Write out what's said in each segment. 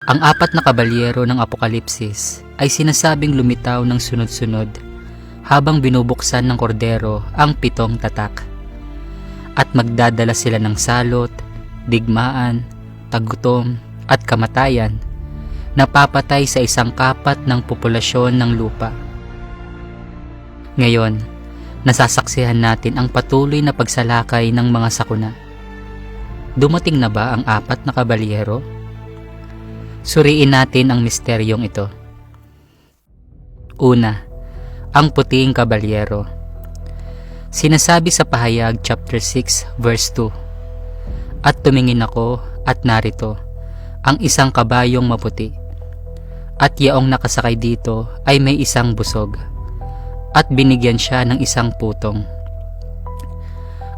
Ang apat na kabalyero ng Apokalipsis ay sinasabing lumitaw ng sunod-sunod habang binubuksan ng kordero ang 7 tatak. At magdadala sila ng salot, digmaan, tagutom at kamatayan na papatay sa isang kapat ng populasyon ng lupa. Ngayon, nasasaksihan natin ang patuloy na pagsalakay ng mga sakuna. Dumating na ba ang apat na kabalyero? Suriin natin ang misteryong ito. Una, ang puting kabalyero. Sinasabi sa Pahayag chapter 6 verse 2, "At tumingin ako at narito ang isang kabayong maputi, at yaong nakasakay dito ay may isang busog, at binigyan siya ng isang putong."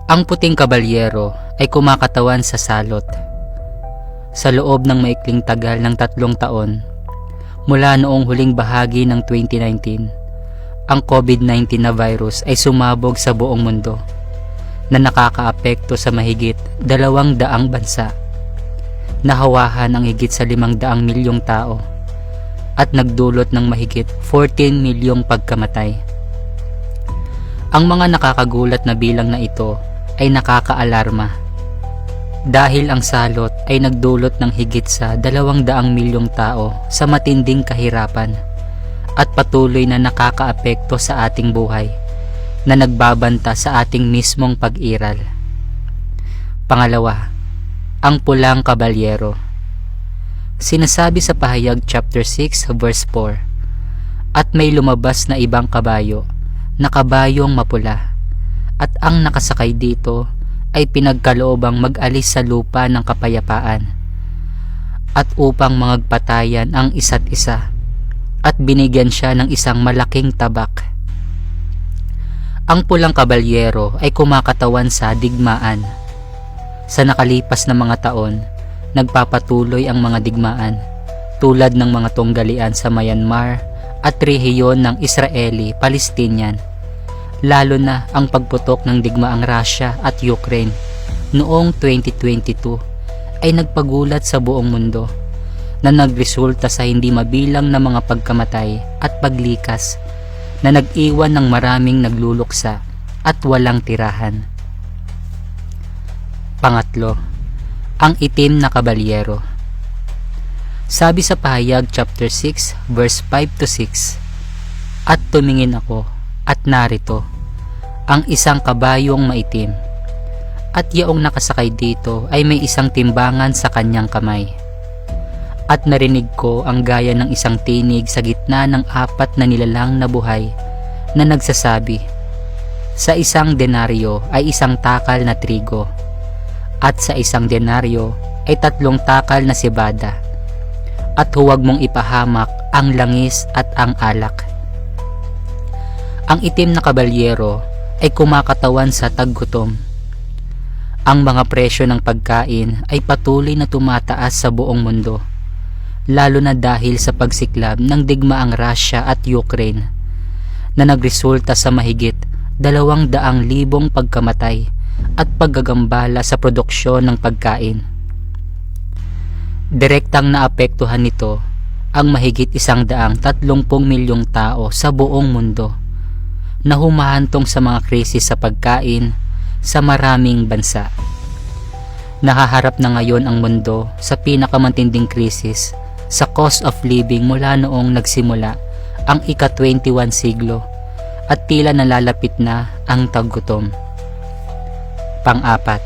Ang puting kabalyero ay kumakatawan sa salot. Sa loob ng maikling tagal ng 3 taon, mula noong huling bahagi ng 2019, ang COVID-19 na virus ay sumabog sa buong mundo na nakakaapekto sa mahigit 200 bansa. Nahawahan ang higit sa 500 milyong tao at nagdulot ng mahigit 14 milyong pagkamatay. Ang mga nakakagulat na bilang na ito ay nakakaalarma dahil ang salot ay nagdulot ng higit sa 200 milyong tao sa matinding kahirapan at patuloy na nakakaapekto sa ating buhay na nagbabanta sa ating mismong pag-iral. Pangalawa, ang pulang kabalyero. Sinasabi sa Pahayag chapter 6 verse 4, "At may lumabas na ibang kabayo na kabayong mapula, at ang nakasakay dito ay pinagkaloobang mag-alis sa lupa ng kapayapaan at upang magpatayan ang isa't isa, at binigyan siya ng isang malaking tabak." Ang pulang kabalyero ay kumakatawan sa digmaan. Sa nakalipas na mga taon, nagpapatuloy ang mga digmaan tulad ng mga tunggalian sa Myanmar at rehiyon ng Israeli-Palestinian, lalo na ang pagputok ng digmaang Russia at Ukraine noong 2022 ay nagpagulat sa buong mundo na nagresulta sa hindi mabilang na mga pagkamatay at paglikas na nag-iwan ng maraming nagluluksa at walang tirahan. Pangatlo, ang itim na kabalyero. Sabi sa Pahayag chapter 6 verse 5 to 6, "At tumingin ako at narito ang isang kabayong maitim, at yaong nakasakay dito ay may isang timbangan sa kanyang kamay. At narinig ko ang gaya ng isang tinig sa gitna ng 4 na nilalang na buhay na nagsasabi, sa isang denaryo ay isang takal na trigo, at sa isang denaryo ay 3 takal na sibada, at huwag mong ipahamak ang langis at ang alak." Ang itim na kabalyero ay kumakatawan sa taggutom. Ang mga presyo ng pagkain ay patuloy na tumataas sa buong mundo, lalo na dahil sa pagsiklab ng digmaang Russia at Ukraine na nagresulta sa mahigit 200,000 pagkamatay at paggagambala sa produksyon ng pagkain. Direktang naapektuhan nito ang mahigit 130 milyong tao sa buong mundo na humahantong sa mga krisis sa pagkain sa maraming bansa. Nahaharap na ngayon ang mundo sa pinakamatinding krisis sa cost of living mula noong nagsimula ang ika-21 siglo, at tila nalalapit na ang taggutom. Pang-apat,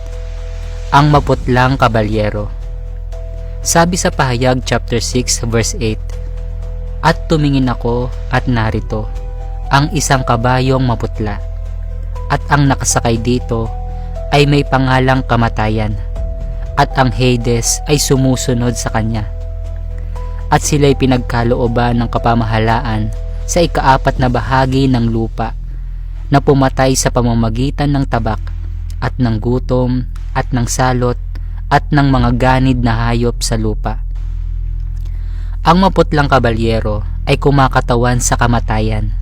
ang maputlang kabalyero. Sabi sa Pahayag chapter 6 verse 8, "At tumingin ako at narito ang isang kabayong maputla, at ang nakasakay dito ay may pangalang kamatayan, at ang Hades ay sumusunod sa kanya. At sila'y pinagkalooban ng kapamahalaan sa ika-4 na bahagi ng lupa, na pumatay sa pamamagitan ng tabak at ng gutom at ng salot at ng mga ganid na hayop sa lupa." Ang maputlang kabalyero ay kumakatawan sa kamatayan.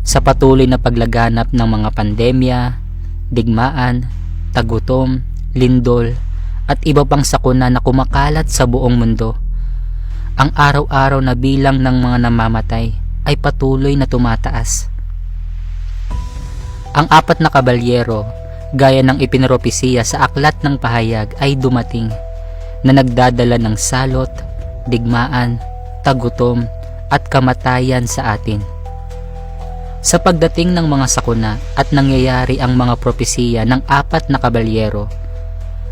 Sa patuloy na paglaganap ng mga pandemya, digmaan, tagutom, lindol, at iba pang sakuna na kumakalat sa buong mundo, ang araw-araw na bilang ng mga namamatay ay patuloy na tumataas. Ang 4 na kabalyero, gaya ng ipinropesiya sa aklat ng pahayag, ay dumating na nagdadala ng salot, digmaan, tagutom at kamatayan sa atin. Sa pagdating ng mga sakuna at nangyayari ang mga propesiya ng 4 na kabalyero,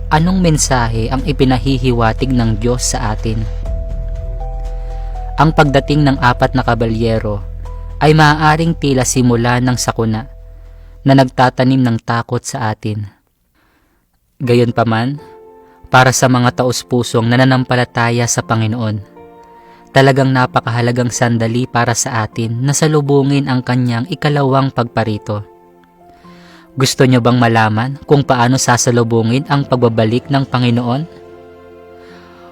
anong mensahe ang ipinahihiwatig ng Diyos sa atin? Ang pagdating ng 4 na kabalyero ay maaaring tila simula ng sakuna na nagtatanim ng takot sa atin. Gayunpaman, para sa mga taos-pusong nananampalataya sa Panginoon, talagang napakahalagang sandali para sa atin na salubungin ang kanyang ikalawang pagparito. Gusto nyo bang malaman kung paano sasalubungin ang pagbabalik ng Panginoon?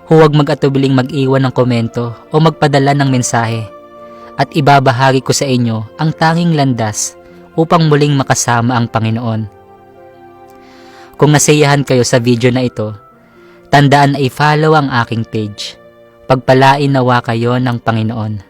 Huwag mag-atubiling mag-iwan ng komento o magpadala ng mensahe at ibabahagi ko sa inyo ang tanging landas upang muling makasama ang Panginoon. Kung nasiyahan kayo sa video na ito, tandaan na i-follow ang aking page. Pagpalain nawa kayo ng Panginoon.